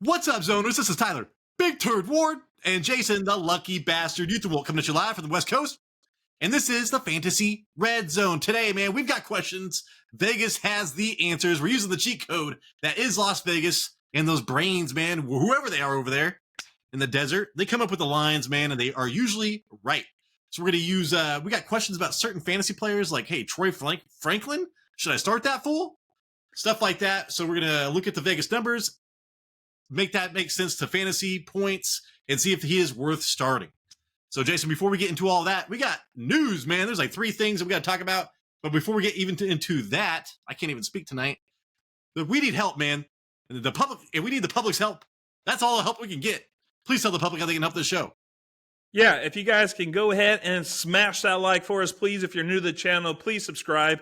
What's up, Zoners? This is Tyler, Big Turd Ward, and Jason, the lucky bastard YouTube will coming at you live from the West Coast. And this is the Fantasy Red Zone. Today, man, we've got questions. Vegas has the answers. We're using the cheat code that is Las Vegas. And those brains, man, whoever they are over there in the desert, they come up with the lines, man, and they are usually right. So we're going to use, we got questions about certain fantasy players like, hey, Troy Franklin, should I start that fool? Stuff like that. So we're going to look at the Vegas numbers, make that make sense to fantasy points, and see if he is worth starting. So, Jason, before we get into all that, we got news, man. There's like 3 things that we got to talk about. But before we get even into that, I can't even speak tonight. But we need help, man. And the public, and we need the public's help. That's all the help we can get. Please tell the public how they can help this show. Yeah, if you guys can go ahead and smash that like for us, please. If you're new to the channel, please subscribe.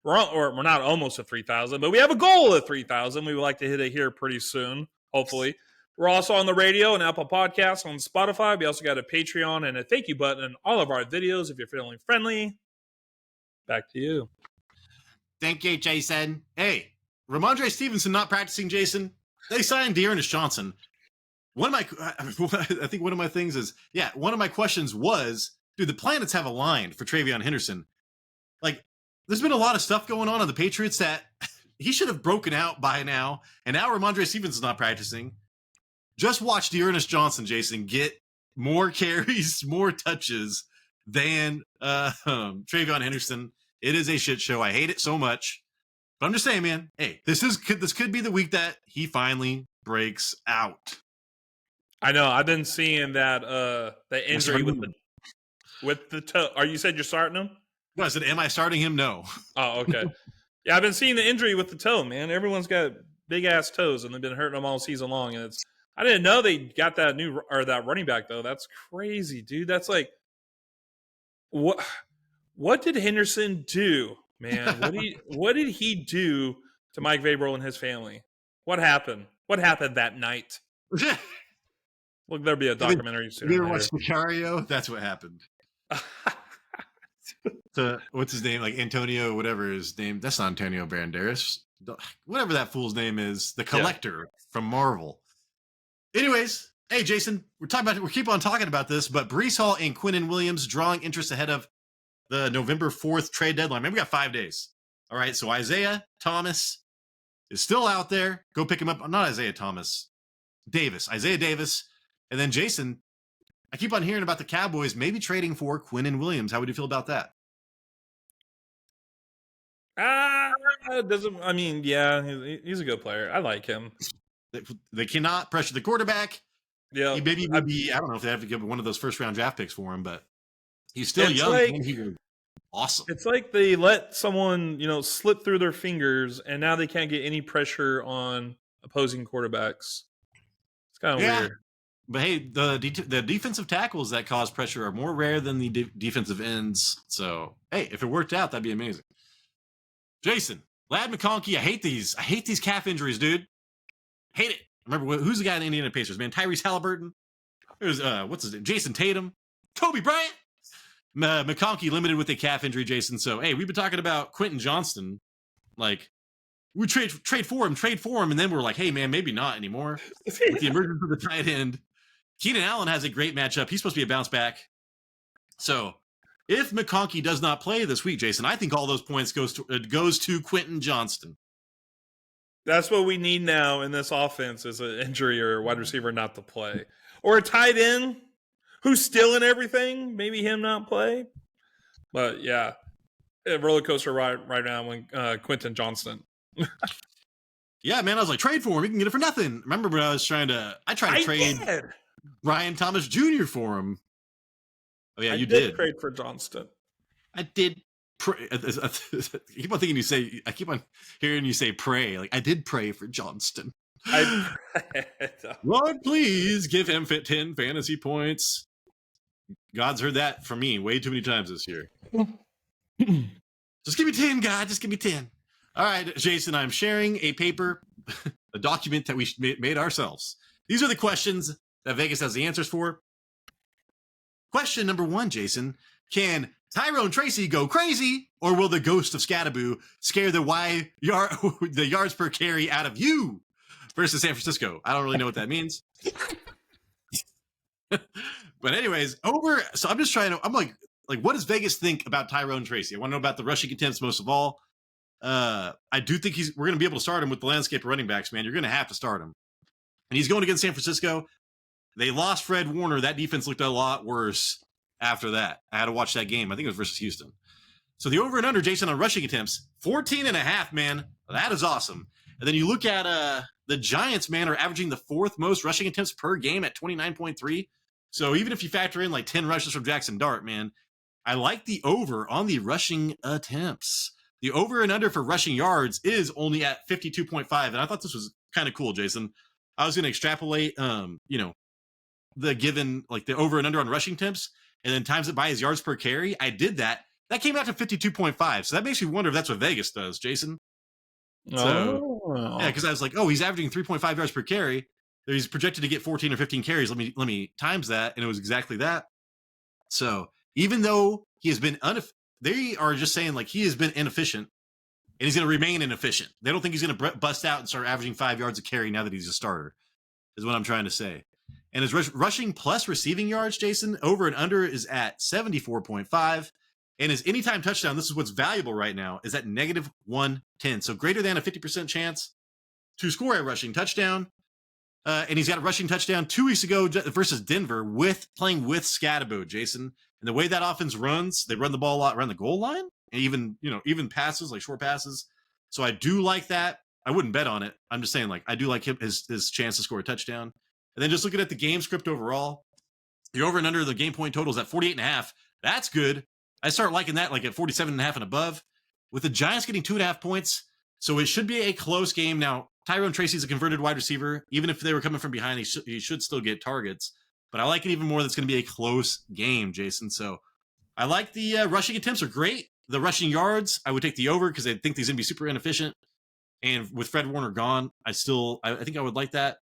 We're not almost at 3,000, but we have a goal of 3,000. We would like to hit it here pretty soon, hopefully. We're also on the radio and Apple Podcasts, on Spotify. We also got a Patreon and a thank you button in all of our videos if you're feeling friendly. Back to you. Thank you, Jason. Hey, Ramondre Stevenson not practicing, Jason. They signed Dearness Johnson. I think one of my things is, one of my questions was, do the planets have aligned for Travion Henderson? Like, there's been a lot of stuff going on the Patriots that he should have broken out by now, and now Ramondre Stevenson's not practicing. Just watch Dearness Johnson, Jason, get more carries, more touches than Travion Henderson. It is a shit show. I hate it so much. But I'm just saying, man, hey, this could be the week that he finally breaks out. I know. I've been seeing that the injury with the toe. You said you're starting him? No, I said, am I starting him? No. Oh, okay. Yeah, I've been seeing the injury with the toe, man. Everyone's got big ass toes, and they've been hurting them all season long. And I didn't know they got that that running back though. That's crazy, dude. That's like, what did Henderson do, man? What did he do to Mike Vrabel and his family? What happened? What happened that night? Look, there'll be a documentary soon. You ever watched Sicario? That's what happened. So, what's his name? Like Antonio, whatever his name. That's not Antonio Banderas. Whatever that fool's name is. The Collector from Marvel. Anyways, hey, Jason, we keep on talking about this, but Breece Hall and Quinnen Williams drawing interest ahead of the November 4th trade deadline. Man, we got 5 days. All right, so Isaiah Thomas is still out there. Go pick him up. Not Isaiah Thomas. Isaiah Davis. And then, Jason, I keep on hearing about the Cowboys maybe trading for Quinnen Williams. How would you feel about that? He's a good player. I like him. They cannot pressure the quarterback. Yeah, he maybe would be. I don't know if they have to give one of those first-round draft picks for him, but he's still young. And he's awesome. It's like they let someone, slip through their fingers, and now they can't get any pressure on opposing quarterbacks. It's kind of weird. But hey, the defensive tackles that cause pressure are more rare than the defensive ends. So hey, if it worked out, that'd be amazing. Jason, Ladd McConkey, I hate these calf injuries, dude. Hate it. Remember, who's the guy in the Indiana Pacers, man? Tyrese Halliburton. There's, what's his name? Jason Tatum. Kobe Bryant. McConkey limited with a calf injury, Jason. So, hey, we've been talking about Quentin Johnston. Like, we trade for him, and then we're like, hey, man, maybe not anymore. With the emergence of the tight end. Keenan Allen has a great matchup. He's supposed to be a bounce back. So, if McConkey does not play this week, Jason, I think all those points goes to Quentin Johnston. That's what we need now in this offense is an injury or a wide receiver not to play. Or a tight end who's still in everything. Maybe him not play. But, yeah, a roller coaster right now when Quentin Johnston. Yeah, man, I was like, trade for him. We can get it for nothing. Remember when I tried to trade Ryan Thomas Jr. for him. Oh, yeah, you did. Trade for Johnston. I did. I keep on hearing you say pray. Like, I did pray for Johnston. Lord, please give him 10 fantasy points. God's heard that from me way too many times this year. Just give me 10, God. Just give me 10. All right, Jason, I'm sharing a paper, a document that we made ourselves. These are the questions that Vegas has the answers for. Question number 1, Jason. Can Tyrone Tracy go crazy, or will the ghost of Scattaboo scare the yards per carry out of you? versus San Francisco. I don't really know what that means. But anyways, over. So I'm just trying to. I'm like, what does Vegas think about Tyrone Tracy? I want to know about the rushing attempts most of all. I do think we're going to be able to start him with the landscape of running backs, man. You're going to have to start him. And he's going against San Francisco. They lost Fred Warner. That defense looked a lot worse after that. I had to watch that game. I think it was versus Houston. So the over and under, Jason, on rushing attempts, 14.5, man. That is awesome. And then you look at the Giants, man, are averaging the fourth most rushing attempts per game at 29.3. So even if you factor in like 10 rushes from Jackson Dart, man, I like the over on the rushing attempts. The over and under for rushing yards is only at 52.5. And I thought this was kind of cool, Jason. I was going to extrapolate, the given, like the over and under on rushing attempts and then times it by his yards per carry. I did that. That came out to 52.5. So that makes me wonder if that's what Vegas does, Jason. So, yeah, because I was like, oh, he's averaging 3.5 yards per carry. He's projected to get 14 or 15 carries. Let me times that, and it was exactly that. So even though he has been they are just saying like he has been inefficient, and he's going to remain inefficient. They don't think he's going to bust out and start averaging 5 yards a carry now that he's a starter, is what I'm trying to say. And his rushing plus receiving yards, Jason, over and under is at 74.5. And his anytime touchdown, this is what's valuable right now, is at negative 110. So greater than a 50% chance to score a rushing touchdown. And he's got a rushing touchdown 2 weeks ago versus Denver playing with Scatterbo, Jason. And the way that offense runs, they run the ball a lot around the goal line, and even passes, like short passes. So I do like that. I wouldn't bet on it. I'm just saying, like, I do like his chance to score a touchdown. And then just looking at the game script overall, the over and under the game point total is at 48.5. That's good. I start liking that, like at 47.5 and above. With the Giants getting 2.5 points, so it should be a close game. Now, Tyrone Tracy is a converted wide receiver. Even if they were coming from behind, he should still get targets. But I like it even more. That's going to be a close game, Jason. So I like the rushing attempts are great. The rushing yards, I would take the over because I think he's going to be super inefficient. And with Fred Warner gone, I think I would like that.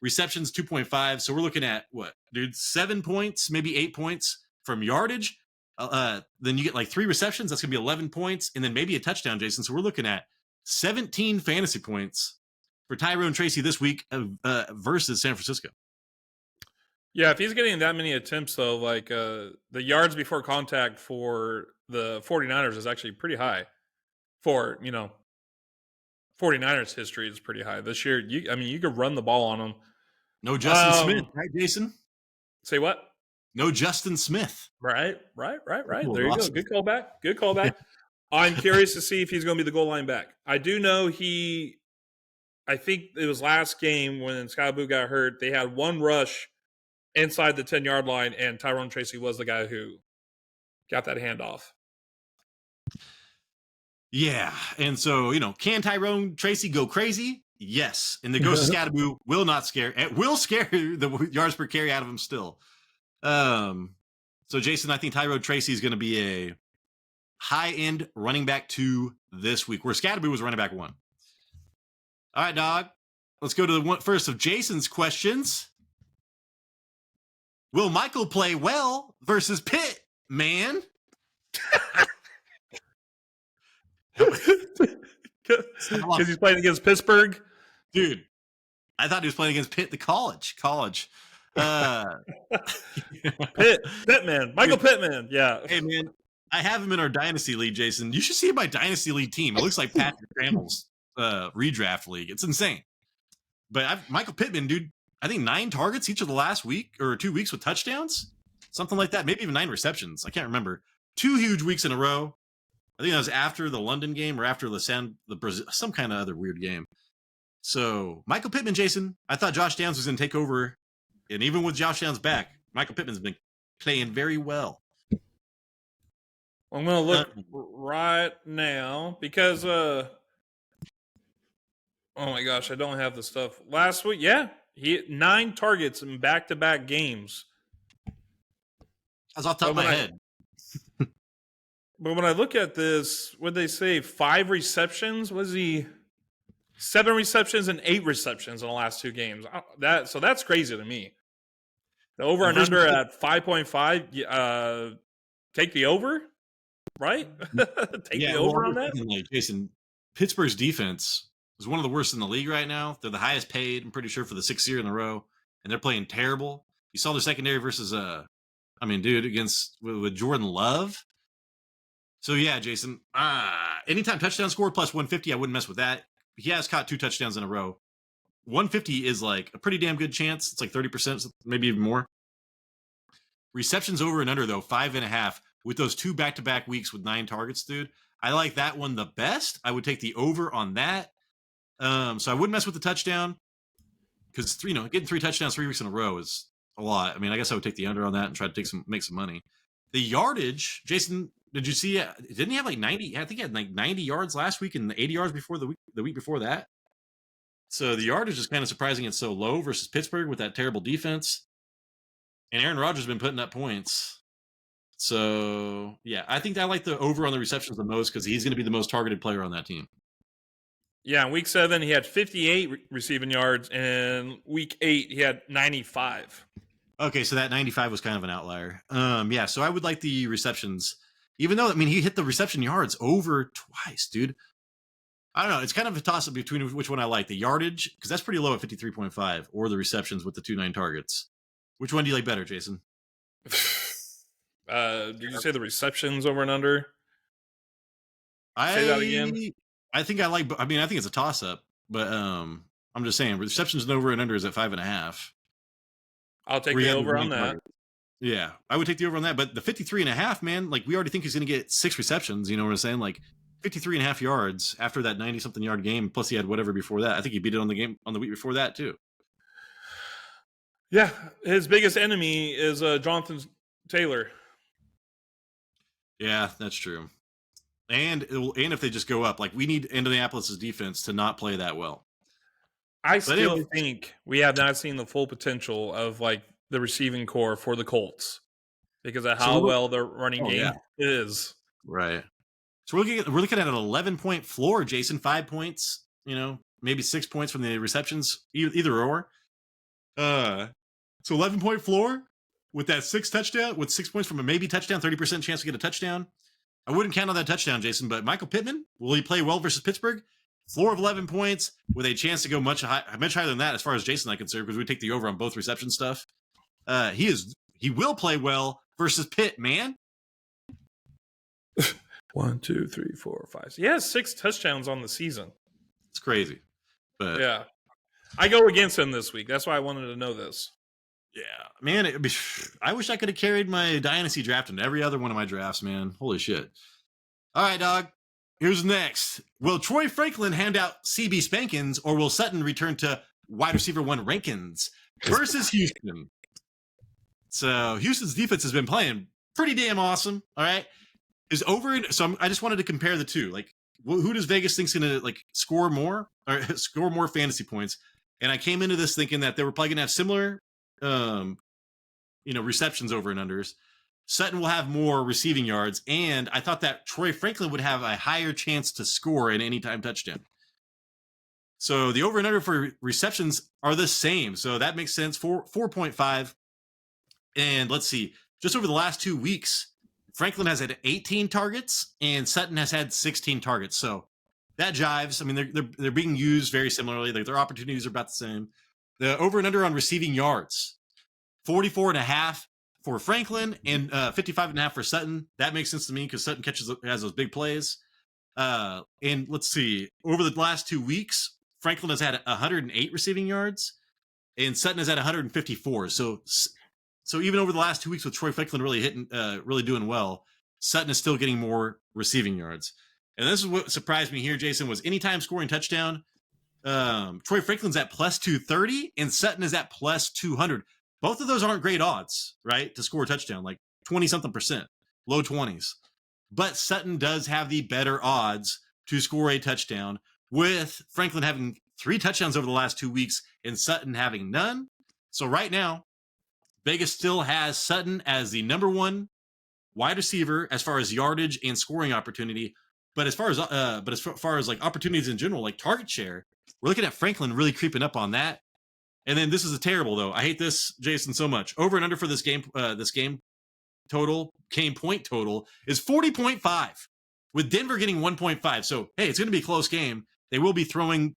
Receptions 2.5. So we're looking at what, dude? 7 points, maybe 8 points from yardage. Then you get like 3 receptions. That's going to be 11 points, and then maybe a touchdown, Jason. So we're looking at 17 fantasy points for Tyrone Tracy this week versus San Francisco. Yeah, if he's getting that many attempts, though, like the yards before contact for the 49ers is actually pretty high. For 49ers history is pretty high this year. You could run the ball on them. No Justin Smith, right, Jason? Say what? No Justin Smith. Right. Cool, there you awesome. go. Good callback. I'm curious to see if he's going to be the goal line back. I do know I think it was last game when Skybu got hurt, they had one rush inside the 10-yard line, and Tyrone Tracy was the guy who got that handoff. Yeah, and so, can Tyrone Tracy go crazy? Yes. And the ghost of Scatterbo will scare the yards per carry out of him still. So, Jason, I think Tyrone Tracy is going to be a high-end running back 2 this week, where Scatterbo was running back 1. All right, dog. Let's go to the first of Jason's questions. Will Michael play well versus Pitt, man? Because he's playing against Pittsburgh? Dude, I thought he was playing against Pitt, the college. Pittman. Michael Pittman, yeah. Hey, man, I have him in our Dynasty League, Jason. You should see my Dynasty League team. It looks like Patrick Trammell's redraft league. It's insane. But Michael Pittman, dude, I think 9 targets each of the last week or 2 weeks with touchdowns. Something like that. Maybe even 9 receptions. I can't remember. 2 huge weeks in a row. I think that was after the London game or after the Brazil, some kind of other weird game. So, Michael Pittman, Jason, I thought Josh Downs was going to take over. And even with Josh Downs back, Michael Pittman's been playing very well. I'm going to look right now because, oh my gosh, I don't have the stuff. Last week, yeah, he had 9 targets in back-to-back games. That's off the top of my head. But when I look at this, what did they say? 5 receptions? Was he 7 receptions and 8 receptions in the last 2 games? So that's crazy to me. The over and under at 5.5. Take the over, right? Take the over on that. Like, Jason, Pittsburgh's defense is one of the worst in the league right now. They're the highest paid, I'm pretty sure, for the 6th year in a row, and they're playing terrible. You saw their secondary versus against with Jordan Love. So yeah, Jason, anytime touchdown scored plus 150, I wouldn't mess with that. He has caught 2 touchdowns in a row. 150 is like a pretty damn good chance. It's like 30%, maybe even more. Receptions over and under, though, 5.5 with those 2 back-to-back weeks with 9 targets, dude. I like that one the best. I would take the over on that. So I wouldn't mess with the touchdown because, getting 3 touchdowns 3 weeks in a row is a lot. I mean, I guess I would take the under on that and try to make some money. The yardage, Jason, did you see? Didn't he have like 90? I think he had like 90 yards last week and 80 yards before the week before that. So the yardage is kind of surprising it's so low versus Pittsburgh with that terrible defense. And Aaron Rodgers has been putting up points. So, yeah, I think I like the over on the receptions the most because he's going to be the most targeted player on that team. Yeah, in week 7, he had 58 receiving yards, and week 8, he had 95. Okay, so that 95 was kind of an outlier. Yeah, so I would like the receptions, even though, he hit the reception yards over twice, dude. I don't know. It's kind of a toss-up between which one I like. The yardage, because that's pretty low at 53.5, or the receptions with the 2-9 targets. Which one do you like better, Jason? Did you say the receptions over and under? Say that again. I think I think it's a toss-up, but I'm just saying receptions over and under is at 5.5. I'll take the over on that. Yeah, I would take the over on that. But the 53.5, man, like we already think he's going to get 6 receptions. You know what I'm saying? Like 53.5 yards after that 90-something yard game. Plus he had whatever before that. I think he beat it on the week before that too. Yeah, his biggest enemy is Jonathan Taylor. Yeah, that's true. And if they just go up, like we need Indianapolis' defense to not play that well. I still think we have not seen the full potential of like the receiving core for the Colts because of how well their running game is. Right. So we're looking at an 11-point floor, Jason. 5 points, maybe 6 points from the receptions, either or. So 11-point floor with that 6 points from a maybe touchdown, 30% chance to get a touchdown. I wouldn't count on that touchdown, Jason, but Michael Pittman, will he play well versus Pittsburgh? Floor of 11 points with a chance to go much higher than that as far as Jason and I concerned, because we take the over on both reception stuff. He will play well versus Pitt, man. 1, 2, 3, 4, 5. He has 6 touchdowns on the season. It's crazy. But yeah. I go against him this week. That's why I wanted to know this. Yeah, man. I wish I could have carried my dynasty draft in every other one of my drafts, man. Holy shit. All right, dog. Here's next. Will Troy Franklin hand out CB spankins, or will Sutton return to wide receiver 1 rankings versus Houston? So Houston's defense has been playing pretty damn awesome. All right. I just wanted to compare the two. Like, who does Vegas think's going to score more fantasy points? And I came into this thinking that they were probably going to have similar receptions over and unders. Sutton will have more receiving yards, and I thought that Troy Franklin would have a higher chance to score an anytime touchdown. So the over and under for receptions are the same. So that makes sense. 4.5. And let's see, just over the last 2 weeks, Franklin has had 18 targets and Sutton has had 16 targets. So that jives. I mean, they're being used very similarly. Their opportunities are about the same. The over and under on receiving yards, 44.5 for Franklin and 55.5 for Sutton. That makes sense to me because Sutton has those big plays. And let's see, over the last 2 weeks, Franklin has had 108 receiving yards and Sutton has had 154. So even over the last 2 weeks with Troy Franklin really doing well, Sutton is still getting more receiving yards. And this is what surprised me here, Jason, was anytime scoring touchdown. Troy Franklin's at plus 230 and Sutton is at plus 200. Both of those aren't great odds, right? To score a touchdown, like 20-something%, low 20s. But Sutton does have the better odds to score a touchdown, with Franklin having 3 touchdowns over the last 2 weeks and Sutton having none. So right now, Vegas still has Sutton as the number 1 wide receiver as far as yardage and scoring opportunity. But as far as like opportunities in general, like target share, we're looking at Franklin really creeping up on that. And then this is a terrible, though. I hate this, Jason, so much. Over and under for this game point total is 40.5, with Denver getting 1.5. So, hey, it's going to be a close game. They will be throwing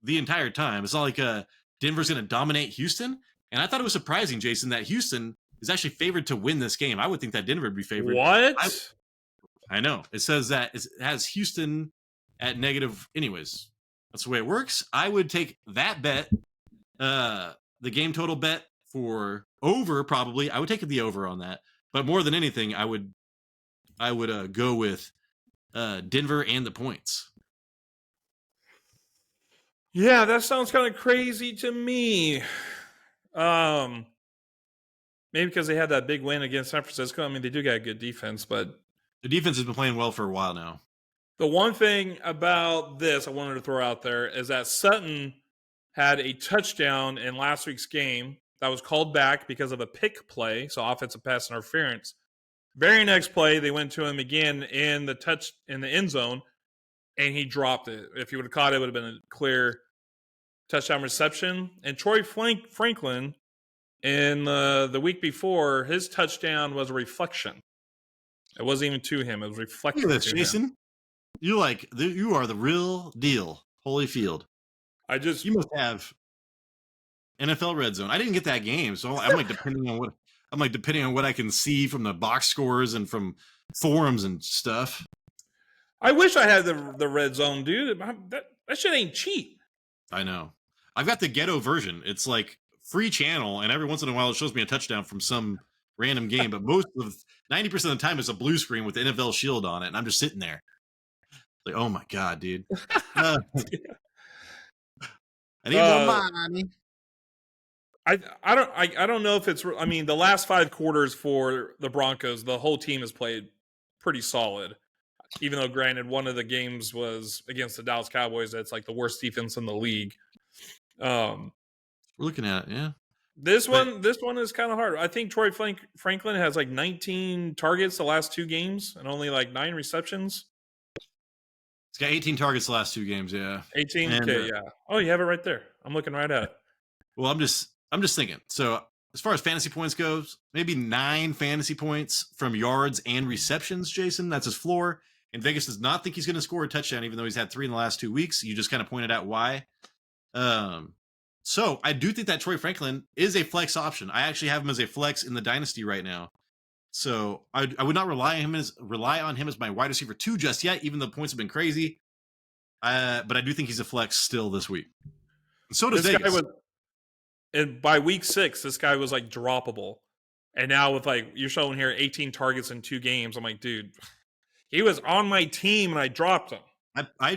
the entire time. It's not like Denver's going to dominate Houston. And I thought it was surprising, Jason, that Houston is actually favored to win this game. I would think that Denver would be favored. What? I know. It says that it has Houston at negative. Anyways, that's the way it works. I would take that bet, the game total bet for over probably. I would take the over on that. But more than anything, I would go with Denver and the points. Yeah, that sounds kind of crazy to me. Maybe because they had that big win against San Francisco. I mean, they do got a good defense, but the defense has been playing well for a while now. The one thing about this I wanted to throw out there is that Sutton had a touchdown in last week's game that was called back because of a pick play, so offensive pass interference. Very next play, they went to him again in the end zone, and he dropped it. If he would have caught it, it would have been a clear touchdown reception. And Troy Franklin, in the week before, his touchdown was a reflection. It wasn't even to him; it was reflecting. Look at this, Jason. You are the real deal, Holyfield. You must have NFL Red Zone. I didn't get that game, so I'm like depending on what I can see from the box scores and from forums and stuff. I wish I had the Red Zone, dude. That shit ain't cheap. I know. I've got the ghetto version. It's like free channel, and every once in a while it shows me a touchdown from some random game. But 90% of the time it's a blue screen with the NFL Shield on it, and I'm just sitting there. Like, oh my god, dude! I need more money. I don't know if it's. I mean, the last 5 quarters for the Broncos, the whole team has played pretty solid. Even though, granted, one of the games was against the Dallas Cowboys, that's like the worst defense in the league. We're looking at it, yeah. This one is kind of hard. I think Troy Franklin has like 19 targets the last 2 games and only like 9 receptions. He's got 18 targets the last 2 games, yeah. 18, okay, yeah. Oh, you have it right there. I'm looking right at it. Well, I'm just thinking. So as far as fantasy points goes, maybe 9 fantasy points from yards and receptions, Jason. That's his floor. And Vegas does not think he's going to score a touchdown, even though he's had 3 in the last 2 weeks. You just kind of pointed out why. So I do think that Troy Franklin is a flex option. I actually have him as a flex in the dynasty right now. So I would not rely on him as my wide receiver 2 just yet, even though the points have been crazy. But I do think he's a flex still this week. And so does Vegas. And by week 6, this guy was like droppable. And now with like you're showing here 18 targets in 2 games, I'm like, dude, he was on my team and I dropped him. I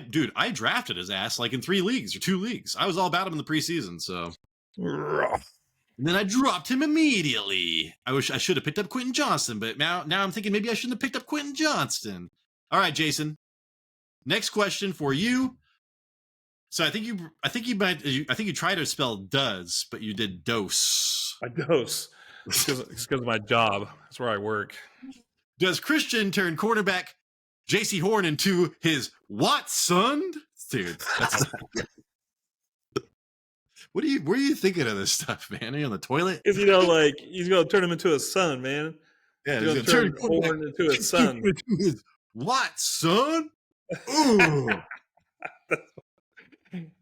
drafted his ass like in 3 leagues or 2 leagues. I was all about him in the preseason, so. And then I dropped him immediately. I wish I should have picked up Quentin Johnston, but now I'm thinking maybe I shouldn't have picked up Quentin Johnston. All right, Jason. Next question for you. So I think you tried to spell does, but you did dose. I dose. It's because of my job. That's where I work. Does Christian turn quarterback J.C. Horn into his Watson? Dude, that's where are you thinking of this stuff, man? Are you on the toilet? Because he's gonna turn him into his son, man. Yeah, he's gonna turn Horn into his son. Watson. Ooh.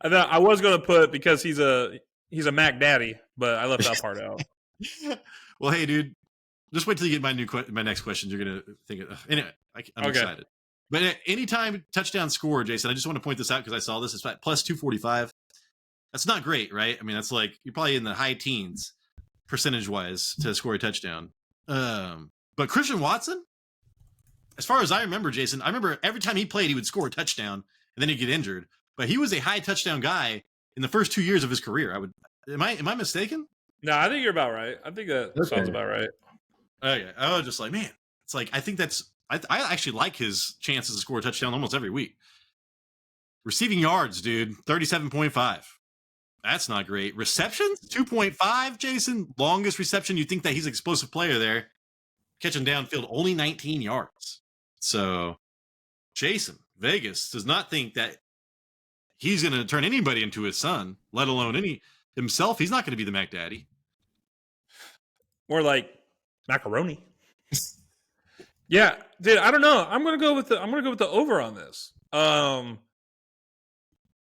I was gonna put because he's a Mac Daddy, but I left that part out. Well, hey, dude, just wait till you get my next question. You're gonna think it. Anyway, I'm excited. But anytime touchdown score, Jason, I just want to point this out because I saw this. It's plus 245. That's not great, right? I mean, that's like you're probably in the high teens percentage-wise to score a touchdown. But Christian Watson, as far as I remember, Jason, I remember every time he played, he would score a touchdown and then he'd get injured. But he was a high touchdown guy in the first 2 years of his career. Am I mistaken? No, I think you're about right. I think that sounds about right. Okay. I was just like, man, it's like I think I actually like his chances to score a touchdown almost every week. Receiving yards, dude, 37.5. That's not great. Receptions, 2.5, Jason. Longest reception. You think that he's an explosive player there. Catching downfield, only 19 yards. So, Jason, Vegas does not think that he's going to turn anybody into his son, let alone himself. He's not going to be the Mac Daddy. More like macaroni. Yeah, dude, I don't know. I'm gonna go with the over on this.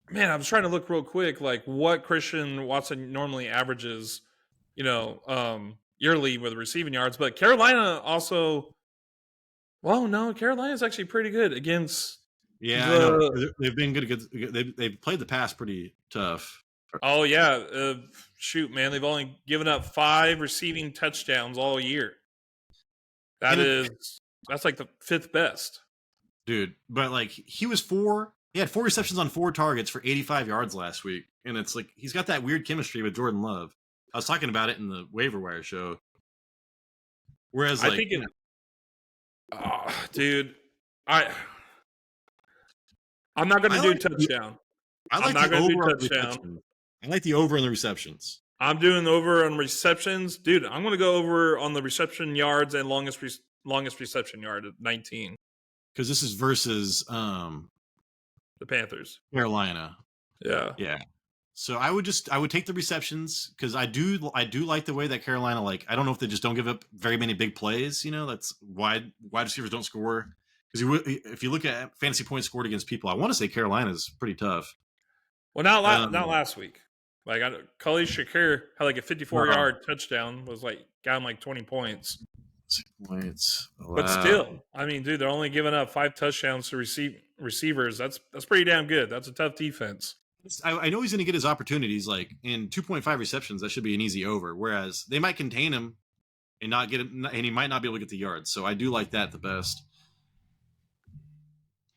Man, I was trying to look real quick, like what Christian Watson normally averages, yearly with receiving yards. But Carolina also, well, no, Carolina's actually pretty good against Yeah, I know. the. They've been good against. They've played the pass pretty tough. Oh yeah, shoot, man, they've only given up 5 receiving touchdowns all year. That's like the 5th best. Dude, but like he had 4 receptions on 4 targets for 85 yards last week, and it's like he's got that weird chemistry with Jordan Love. I was talking about it in the waiver wire show. Whereas, I like, think dude, I'm not going to do touchdown. I like the over on the receptions. I like the over on the receptions. I'm doing over on receptions, dude. I'm going to go over on the reception yards and longest reception yard at 19. Because this is versus the Panthers, Carolina. Yeah. So I would take the receptions because I do like the way that Carolina, like, I don't know if they just don't give up very many big plays. That's wide receivers don't score. Because if you look at fantasy points scored against people, I want to say Carolina's pretty tough. Well, not last week. Like Khalil Shakir had like a 54-yard touchdown, was like got him like 20 points. 6 points. Wow. But still, I mean, dude, they're only giving up 5 touchdowns to receivers. That's pretty damn good. That's a tough defense. I know he's going to get his opportunities. Like in 2.5 receptions, that should be an easy over. Whereas they might contain him and not get him, and he might not be able to get the yards. So I do like that the best.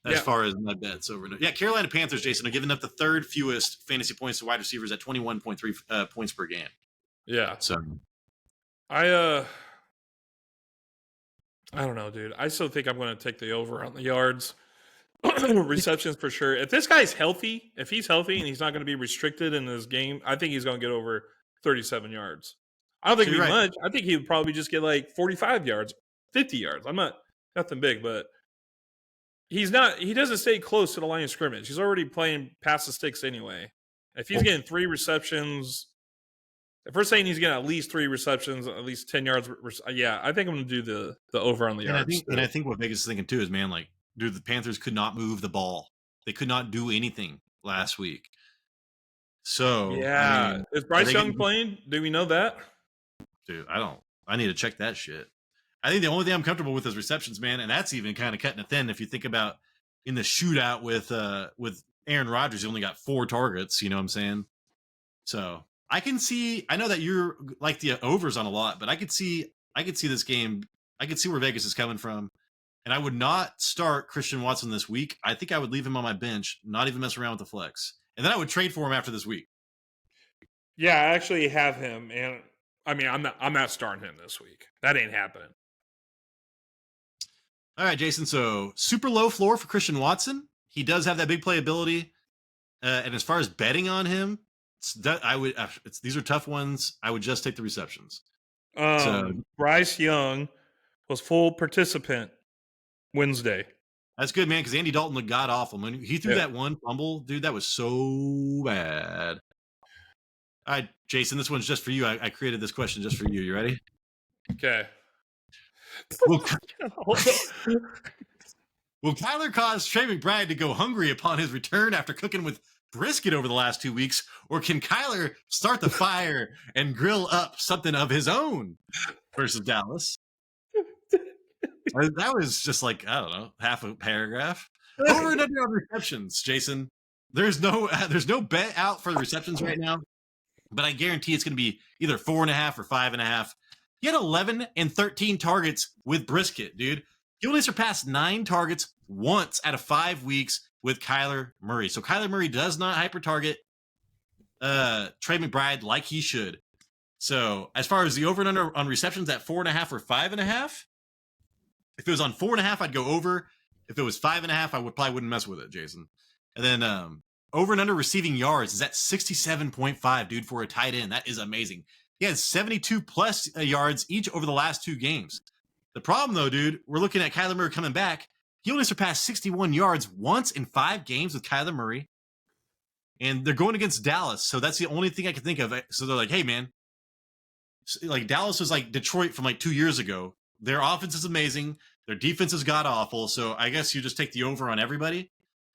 As far as my bets over. Yeah, Carolina Panthers, Jason, are giving up the 3rd fewest fantasy points to wide receivers at 21.3 points per game. Yeah. So I don't know, dude. I still think I'm going to take the over on the yards. Receptions for sure. If this guy's healthy, if he's healthy and he's not going to be restricted in his game, I think he's going to get over 37 yards. I don't think it'd be much. I think he would probably just get like 45 yards, 50 yards. I'm not nothing big, but he doesn't stay close to the line of scrimmage. He's already playing past the sticks anyway. If he's getting 3 receptions, if we're saying he's getting at least 3 receptions, at least 10 yards, yeah, I think I'm going to do the over on the yards. I think what Vegas is thinking too is, man, like, dude, the Panthers could not move the ball. They could not do anything last week. So yeah, I mean, is Bryce Young playing? Do we know that? Dude, I need to check that shit. I think the only thing I'm comfortable with is receptions, man, and that's even kind of cutting it thin. If you think about in the shootout with Aaron Rodgers, he only got 4 targets. You know what I'm saying? So I know that you're like the overs on a lot, but I could see this game. I could see where Vegas is coming from. And I would not start Christian Watson this week. I think I would leave him on my bench, not even mess around with the flex. And then I would trade for him after this week. Yeah, I actually have him. And I mean, I'm not starting him this week. That ain't happening. All right, Jason. So super low floor for Christian Watson. He does have that big playability. And as far as betting on him, these are tough ones. I would just take the receptions. Bryce Young was full participant Wednesday. That's good, man, because Andy Dalton looked god awful. When he threw that one fumble, dude, that was so bad. All right, Jason, this one's just for you. I created this question just for you. You ready? Okay. Will Kyler cause Trey McBride to go hungry upon his return after cooking with brisket over the last 2 weeks, or can Kyler start the fire and grill up something of his own versus Dallas? That was just like, I don't know, half a paragraph. Over and under on receptions, Jason. There's no bet out for the receptions right now, but I guarantee it's going to be either 4.5 or 5.5. He had 11 and 13 targets with brisket, dude. He only surpassed 9 targets once out of 5 weeks with Kyler Murray. So Kyler Murray does not hyper target Trey McBride like he should. So as far as the over and under on receptions at 4.5 or 5.5, if it was on 4.5, I'd go over. If it was 5.5, I probably wouldn't mess with it, Jason. And then over and under receiving yards is at 67.5, dude, for a tight end. That is amazing. He has 72 plus yards each over the last 2 games. The problem, though, dude, we're looking at Kyler Murray coming back. He only surpassed 61 yards once in 5 games with Kyler Murray. And they're going against Dallas, so that's the only thing I can think of. So they're like, hey, man, like Dallas was like Detroit from like 2 years ago. Their offense is amazing. Their defense is god-awful, so I guess you just take the over on everybody.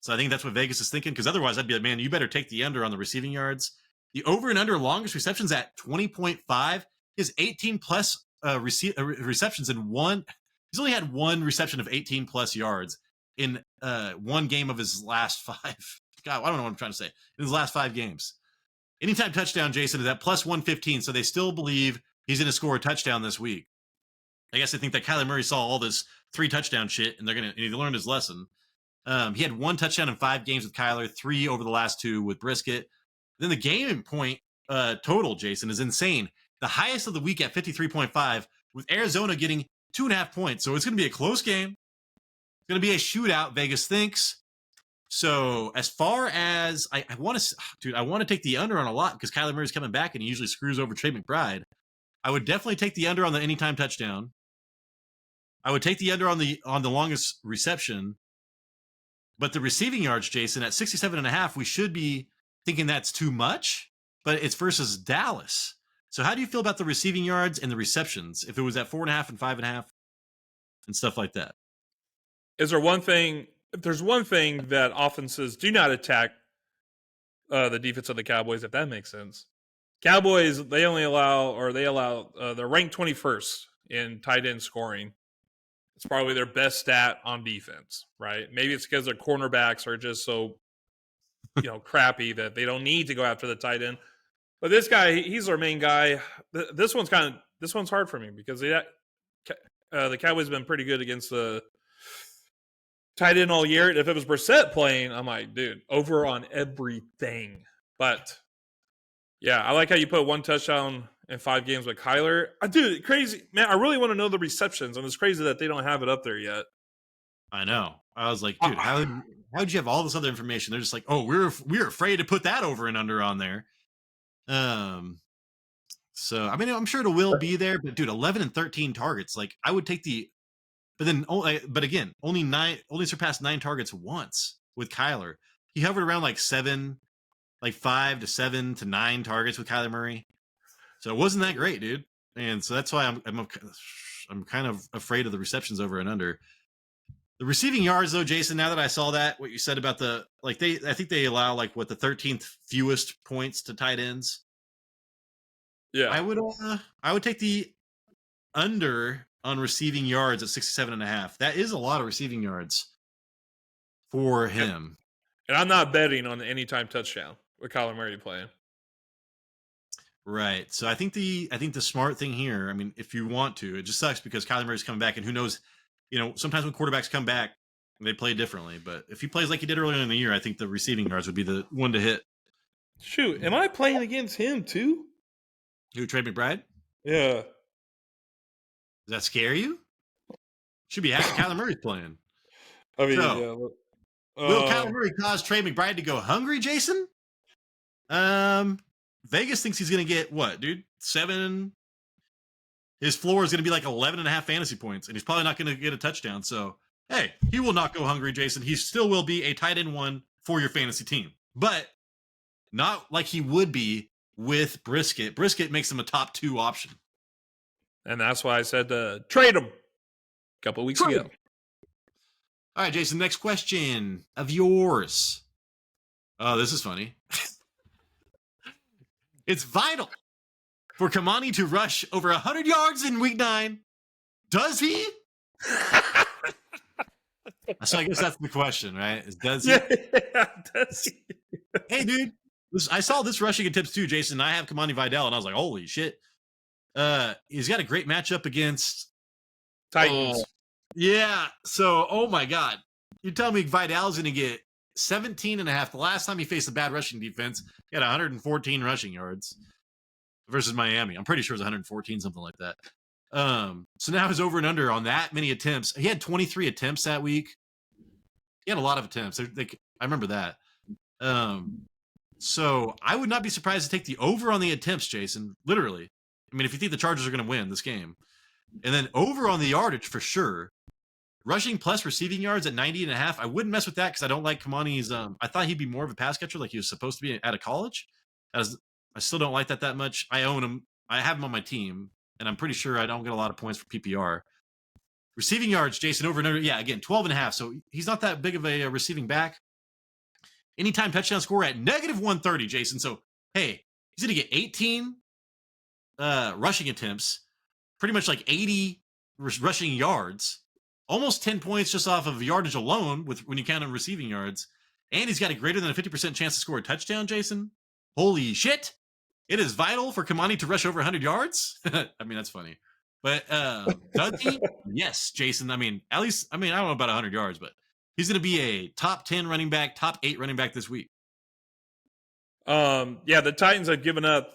So I think that's what Vegas is thinking, because otherwise I'd be like, man, you better take the under on the receiving yards. The over and under longest receptions at 20.5 is 18 plus receptions in one. He's only had one reception of 18 plus yards in one game of his last 5. God, I don't know what I'm trying to say. In his last 5 games. Anytime touchdown, Jason, is at plus 115. So they still believe he's going to score a touchdown this week. I guess I think that Kyler Murray saw all this 3 touchdown shit, and he learned his lesson. He had 1 touchdown in 5 games with Kyler, 3 over the last 2 with Brisket. Then the game point total, Jason, is insane. The highest of the week at 53.5, with Arizona getting 2.5 points. So it's going to be a close game. It's going to be a shootout, Vegas thinks. So as far as I want to take the under on a lot, because Kyler Murray's coming back and he usually screws over Trey McBride. I would definitely take the under on the anytime touchdown. I would take the under on the longest reception. But the receiving yards, Jason, at 67.5, we should be thinking that's too much, but it's versus Dallas. So how do you feel about the receiving yards and the receptions if it was at 4.5 and 5.5 and stuff like that? Is there one thing? If there's one thing that offenses do not attack the defense of the Cowboys, if that makes sense. Cowboys, they're ranked 21st in tight end scoring. It's probably their best stat on defense, right? Maybe it's because their cornerbacks are just so, crappy that they don't need to go after the tight end. But this guy, he's our main guy. This one's hard for me because the Cowboys have been pretty good against the tight end all year. If it was Brissett playing, I'm like, dude, over on everything. But yeah, I like how you put 1 touchdown in 5 games with Kyler. Dude, crazy. Man, I really want to know the receptions, and it's crazy that they don't have it up there yet. I know. I was like, dude, how would you have all this other information? They're just like, oh, we're afraid to put that over and under on there. So I mean, I'm sure it will be there, but dude, 11 and 13 targets. Like, I would take but again, only surpassed 9 targets once with Kyler. He hovered around like 5 to 7 to 9 targets with Kyler Murray. So it wasn't that great, dude. And so that's why I'm kind of afraid of the receptions over and under. The receiving yards, though, Jason, now that I saw what you said about I think they allow the 13th fewest points to tight ends. Yeah. I would take the under on receiving yards at 67.5. That is a lot of receiving yards for him. And I'm not betting on the anytime touchdown with Kyler Murray playing. Right. So I think the smart thing here, I mean, if you want to, it just sucks because Kyler Murray's coming back, and who knows, sometimes when quarterbacks come back, they play differently. But if he plays like he did earlier in the year, I think the receiving yards would be the one to hit. Shoot, am I playing against him too? Who, Trey McBride? Yeah. Does that scare you? Should be happy Kyler Murray's playing. I mean, so, yeah. Will Kyler Murray cause Trey McBride to go hungry, Jason? Vegas thinks he's going to get what, dude? 7. His floor is going to be like 11.5 fantasy points, and he's probably not going to get a touchdown. So, hey, he will not go hungry, Jason. He still will be a tight end 1 for your fantasy team, but not like he would be with Brisket. Brisket makes him a top 2 option. And that's why I said trade him a couple of weeks ago. All right, Jason, next question of yours. Oh, this is funny. It's vital for Kimani to rush over 100 yards in week 9. Does he? So I guess that's the question, right? Does he? Yeah, does he? Hey, dude, I saw this rushing in tips too, Jason. I have Kimani Vidal, and I was like, holy shit. He's got a great matchup against Titans. Yeah. So, oh my God. You tell me Vidal's going to get 17.5. The last time he faced a bad rushing defense, he had 114 rushing yards versus Miami. I'm pretty sure it was 114, something like that. So now his over and under on that many attempts. He had 23 attempts that week. He had a lot of attempts. I remember that. So I would not be surprised to take the over on the attempts, Jason. Literally. I mean, if you think the Chargers are going to win this game. And then over on the yardage for sure. Rushing plus receiving yards at 90.5. I wouldn't mess with that because I don't like Kimani's. I thought he'd be more of a pass catcher like he was supposed to be out of college. I still don't like that much. I own him. I have him on my team. And I'm pretty sure I don't get a lot of points for PPR. Receiving yards, Jason, over and over. Yeah, again, 12.5. So he's not that big of a receiving back. Anytime touchdown score at negative 130, Jason. So, hey, he's going to get 18 rushing attempts, pretty much like 80 rushing yards, almost 10 points just off of yardage alone when you count on receiving yards. And he's got a greater than a 50% chance to score a touchdown, Jason. Holy shit. It is vital for Kimani to rush over 100 yards. I mean, that's funny. But does he? Yes, Jason. I mean, at least, I don't know about 100 yards, but he's going to be a top 10 running back, top 8 running back this week. Yeah, the Titans have given up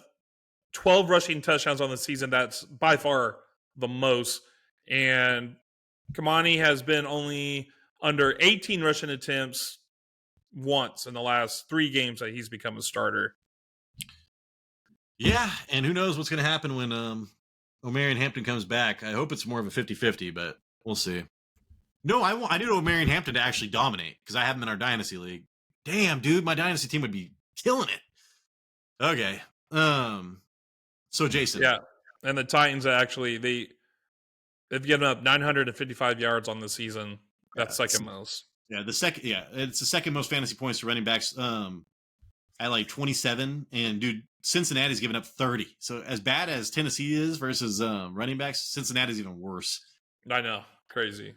12 rushing touchdowns on the season. That's by far the most. And Kimani has been only under 18 rushing attempts once in the last 3 games that he's become a starter. Yeah, and who knows what's going to happen when Omarion Hampton comes back. I hope it's more of a 50-50, but we'll see. No, I need Omarion Hampton to actually dominate because I have him in our Dynasty League. Damn, dude, my Dynasty team would be killing it. Okay. So, Jason. Yeah, and the Titans actually, they've given up 955 yards on the season. That's second most. Yeah, it's the second most fantasy points to running backs at like 27. And, dude, Cincinnati's given up 30. So, as bad as Tennessee is versus running backs, Cincinnati's even worse. I know. Crazy.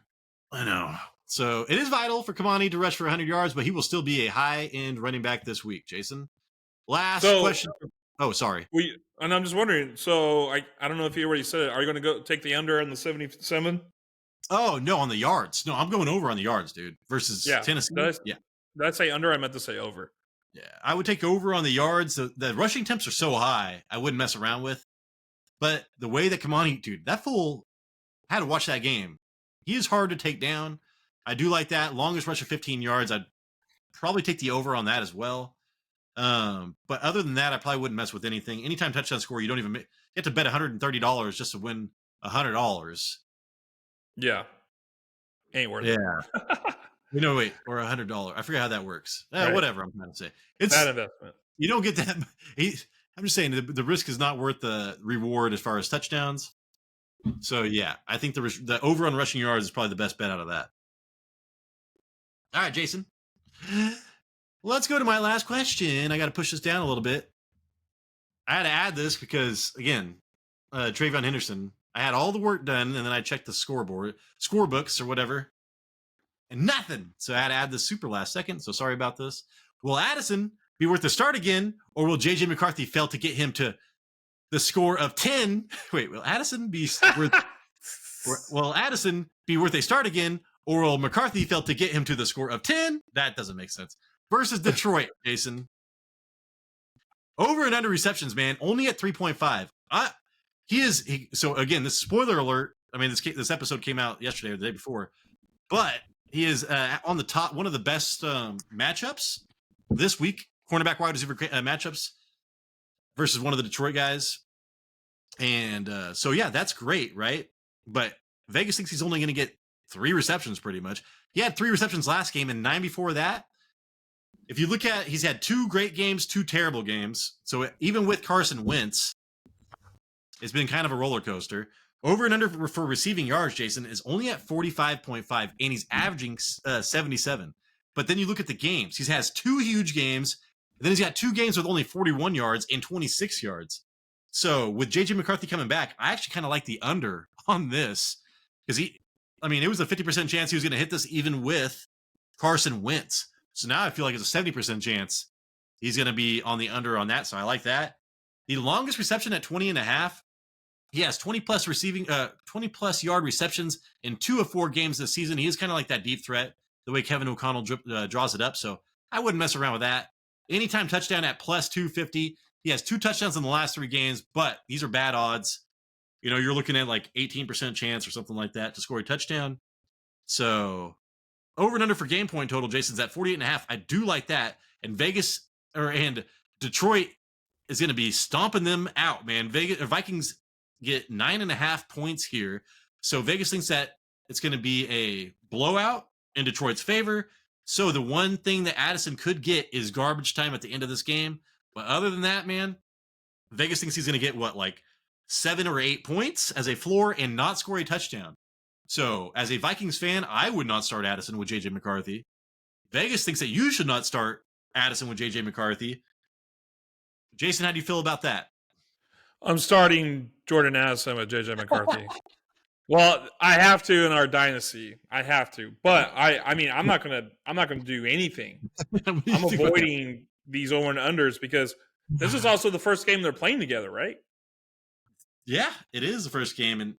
I know. So, it is vital for Kimani to rush for 100 yards, but he will still be a high-end running back this week, Jason. Last question. Oh, sorry. And I'm just wondering, so I don't know if you already said it. Are you going to go take the under on the 77? Oh, no, on the yards. No, I'm going over on the yards, dude, versus Tennessee. Did I say under? I meant to say over. Yeah, I would take over on the yards. The rushing temps are so high, I wouldn't mess around with. But the way that Kimani, dude, that fool had to watch that game. He is hard to take down. I do like that. Longest rush of 15 yards. I'd probably take the over on that as well. But other than that, I probably wouldn't mess with anything. Anytime touchdown score, you don't even you have to bet $130 just to win $100. Yeah, ain't worth it. Yeah, wait, or $100. I forget how that works. Right. Whatever I'm trying to say. It's bad investment. You don't get that. I'm just saying the risk is not worth the reward as far as touchdowns. So yeah, I think the over on rushing yards is probably the best bet out of that. All right, Jason. Let's go to my last question. I got to push this down a little bit. I had to add this because, again, Trayvon Henderson, I had all the work done, and then I checked the scorebooks or whatever, and nothing. So I had to add this super last second, so sorry about this. Will Addison be worth the start again, or will J.J. McCarthy fail to get him to the score of 10? Wait, will Addison be worth a start again, or will McCarthy fail to get him to the score of 10? That doesn't make sense. Versus Detroit, Jason. Over and under receptions, man, only at 3.5. So again, this spoiler alert. I mean, this episode came out yesterday or the day before, but he is on the top, one of the best matchups this week, cornerback wide receiver matchups versus one of the Detroit guys. And so, yeah, that's great, right? But Vegas thinks he's only going to get 3 receptions pretty much. He had 3 receptions last game and 9 before that. If you look at, he's had 2 great games, 2 terrible games. So even with Carson Wentz, it's been kind of a roller coaster. Over and under for receiving yards, Jason, is only at 45.5, and he's averaging 77. But then you look at the games. He has 2 huge games. Then he's got 2 games with only 41 yards and 26 yards. So with J.J. McCarthy coming back, I actually kind of like the under on this. Because it was a 50% chance he was going to hit this even with Carson Wentz. So now I feel like it's a 70% chance he's going to be on the under on that. So I like that. The longest reception at 20.5. He has 20 plus yard receptions in 2 of 4 games this season. He is kind of like that deep threat, the way Kevin O'Connell draws it up. So I wouldn't mess around with that. Anytime touchdown at plus 250. He has 2 touchdowns in the last 3 games, but these are bad odds. You're looking at like 18% chance or something like that to score a touchdown. So over and under for game point total, Jason's at 48.5. I do like that. And and Detroit is going to be stomping them out, man. Vikings get 9.5 points here. So Vegas thinks that it's going to be a blowout in Detroit's favor. So the one thing that Addison could get is garbage time at the end of this game. But other than that, man, Vegas thinks he's going to get 7 or 8 points as a floor and not score a touchdown. So as a Vikings fan, I would not start Addison with J.J. McCarthy. Vegas thinks that you should not start Addison with JJ McCarthy. Jason, how do you feel about that? I'm starting Jordan Addison with JJ McCarthy. Well, I have to in our dynasty. I have to, but I mean, I'm not gonna do anything. I'm avoiding these over and unders because this is also the first game they're playing together, right? Yeah, it is the first game, and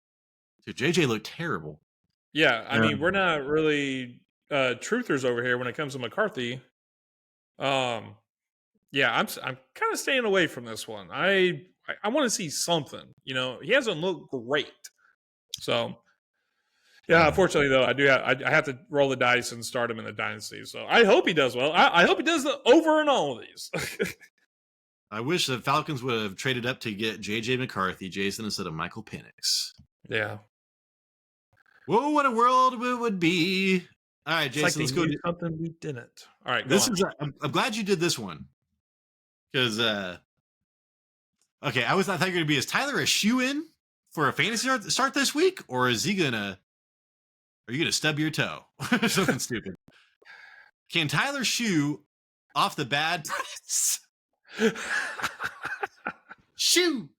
dude, JJ looked terrible. Yeah, I mean, we're not really truthers over here when it comes to McCarthy. Yeah, I'm kind of staying away from this one. I want to see something. You know, he hasn't looked great. So, yeah, unfortunately, though, I have to roll the dice and start him in the dynasty. So I hope he does well. I hope he does the over in all of these. I wish the Falcons would have traded up to get J.J. McCarthy, Jason, instead of Michael Penix. Yeah. Whoa, what a world it would be. All right, Jason, let's go do something we didn't. All right, I'm glad you did this one. Because, okay, I thought you were going to be, is Tyler a shoe-in for a fantasy start this week? Or is he are you going to stub your toe? Something stupid. Can Tyler Shough off the bad press? Shough!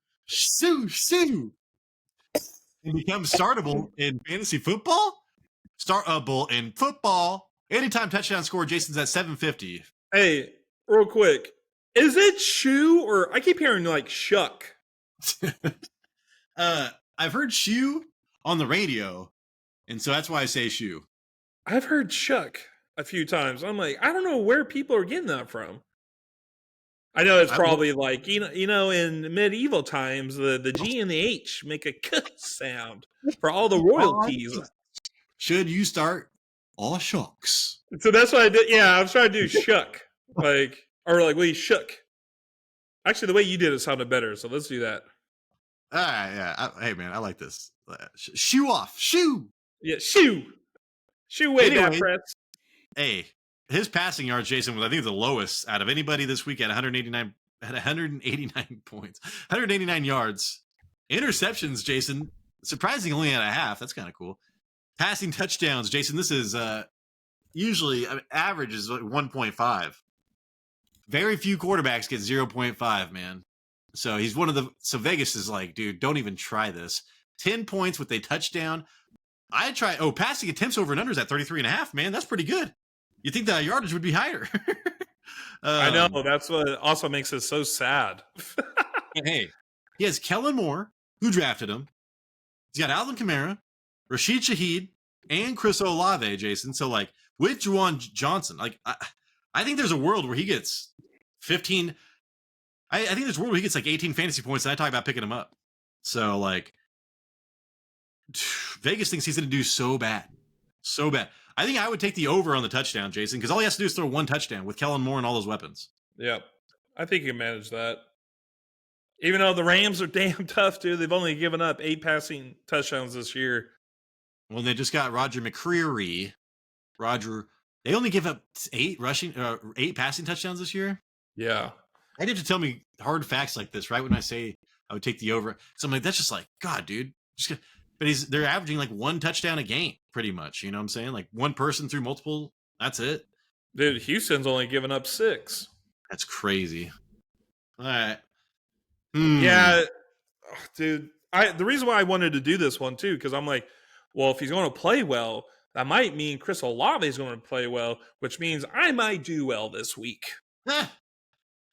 And become startable in fantasy football? Startable in football. Anytime touchdown score, Jason's at 750. Hey, real quick. Is it Shough or I keep hearing like Shough? I've heard Shough on the radio, and so that's why I say Shough. I've heard Shough a few times. I'm like, I don't know where people are getting that from. I know it's probably like, you know, in medieval times, the G and the H make a k sound for all the royalties. Should you start all shucks? So that's what I did. Yeah, I was trying to do Shough. We shook. Actually, the way you did it sounded better, so let's do that. All right, yeah. Hey, man, I like this. Shoe off. Shoe. Yeah, shoe. Shoe way down press. Hey, his passing yards, Jason, was I think the lowest out of anybody this week at 189 points, 189 yards. Interceptions, Jason, surprisingly only at a half. That's kind of cool. Passing touchdowns, Jason. This is usually average is 1.5. Very few quarterbacks get 0.5, man. So he's so Vegas is like, dude, don't even try this. 10 points with a touchdown. Passing attempts over and unders at 33.5, man. That's pretty good. You think the yardage would be higher. I know. That's what also makes it so sad. Hey, he has Kellen Moore, who drafted him. He's got Alvin Kamara, Rashid Shaheed, and Chris Olave, Jason. So, like, with Juwan Johnson, like, I think there's a world where he gets 15. I think there's a world where he gets like 18 fantasy points, and I talk about picking him up. So, like, Vegas thinks he's going to do so bad. So bad. I think I would take the over on the touchdown, Jason, because all he has to do is throw one touchdown with Kellen Moore and all those weapons. Yep. I think he can manage that. Even though the Rams are damn tough, dude. They've only given up 8 passing touchdowns this year. Well, they just got Roger McCreary. They only give up 8 passing touchdowns this year? Yeah. I have to tell me hard facts like this, right? When I say I would take the over. So I'm like, that's just like, God, dude. But they're averaging like 1 touchdown a game, pretty much. You know what I'm saying? Like one person through multiple. That's it. Dude, Houston's only given up 6. That's crazy. All right. Yeah, dude. The reason why I wanted to do this one too, because I'm like, well, if he's going to play well, that might mean Chris Olave is going to play well, which means I might do well this week.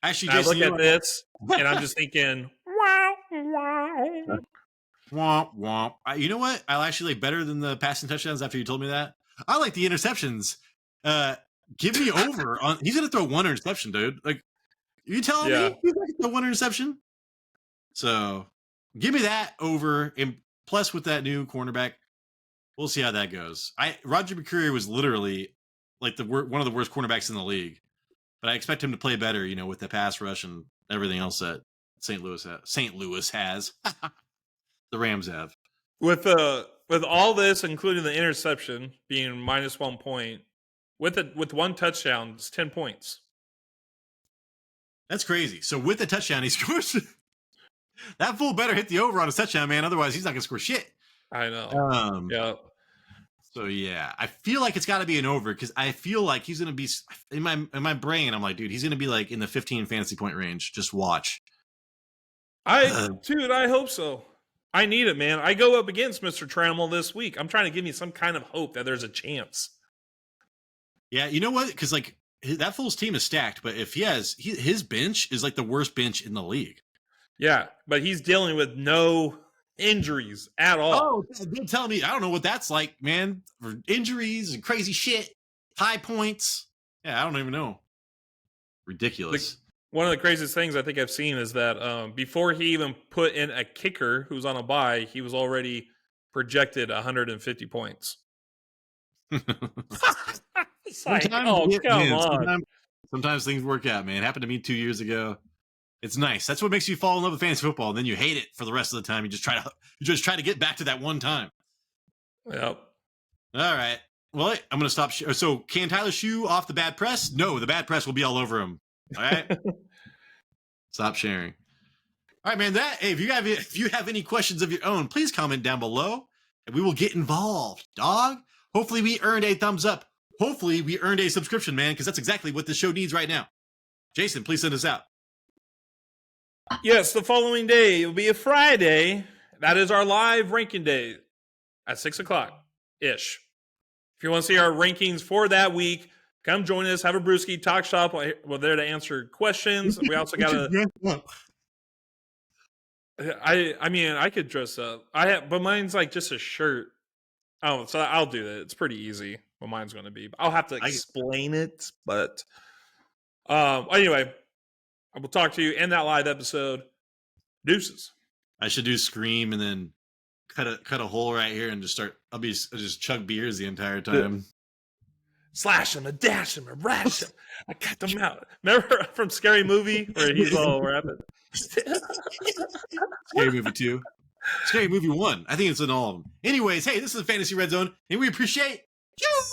Actually, I look at this and I'm just thinking, wow. Womp womp. You know what? I actually like better than the passing touchdowns after you told me that. I like the interceptions. Give me over on. He's gonna throw 1 interception, dude. Like, you telling me he's gonna throw 1 interception? So give me that over, and plus with that new cornerback, we'll see how that goes. Roger McCreary was literally like one of the worst cornerbacks in the league, but I expect him to play better, you know, with the pass rush and everything else that St. Louis has. The Rams have. With all this, including the interception being minus 1 point, with 1 touchdown, it's 10 points. That's crazy. So with the touchdown, he scores. That fool better hit the over on a touchdown, man. Otherwise, he's not gonna score shit. I know. Yeah. So yeah, I feel like it's got to be an over because I feel like he's going to be in my brain. I'm like, dude, he's going to be like in the 15 fantasy point range. Just watch. Dude, I hope so. I need it, man. I go up against Mr. Trammell this week. I'm trying to give me some kind of hope that there's a chance. Yeah, you know what? Because like that Foles team is stacked, but if his bench is like the worst bench in the league. Yeah, but he's dealing with no injuries at all. Oh, don't tell me. I don't know what that's like, man. For injuries and crazy shit, high points. Yeah, I don't even know. Ridiculous. One of the craziest things I think I've seen is that before he even put in a kicker who's on a bye, he was already projected 150 points. It's like, sometimes things work out, man. It happened to me 2 years ago. It's nice. That's what makes you fall in love with fantasy football, and then you hate it for the rest of the time. You just try to get back to that one time. Yep. All right. Well, I'm going to stop. So, can Tyler Shough off the bad press? No, the bad press will be all over him. All right. Stop sharing. All right, man. Hey, if you have any questions of your own, please comment down below, and we will get involved, dog. Hopefully, we earned a thumbs up. Hopefully, we earned a subscription, man, because that's exactly what this show needs right now. Jason, please send us out. Yes, the following day, it will be a Friday. That is our live ranking day at 6 o'clock-ish. If you want to see our rankings for that week, come join us, have a brewski, talk shop. We're there to answer questions. We also got to... I mean, I could dress up. But mine's like just a shirt. Oh, so I'll do that. It's pretty easy what mine's going to be. I'll have to explain it, but... anyway... I will talk to you in that live episode. Deuces. I should do Scream and then cut a hole right here and I'll just chug beers the entire time. Slash him, a dash him, a rash him. I cut them out. Remember from Scary Movie where he's all rapping? Scary Movie 2. Scary Movie 1. I think it's in all of them. Anyways, hey, this is the Fantasy Red Zone, and we appreciate you.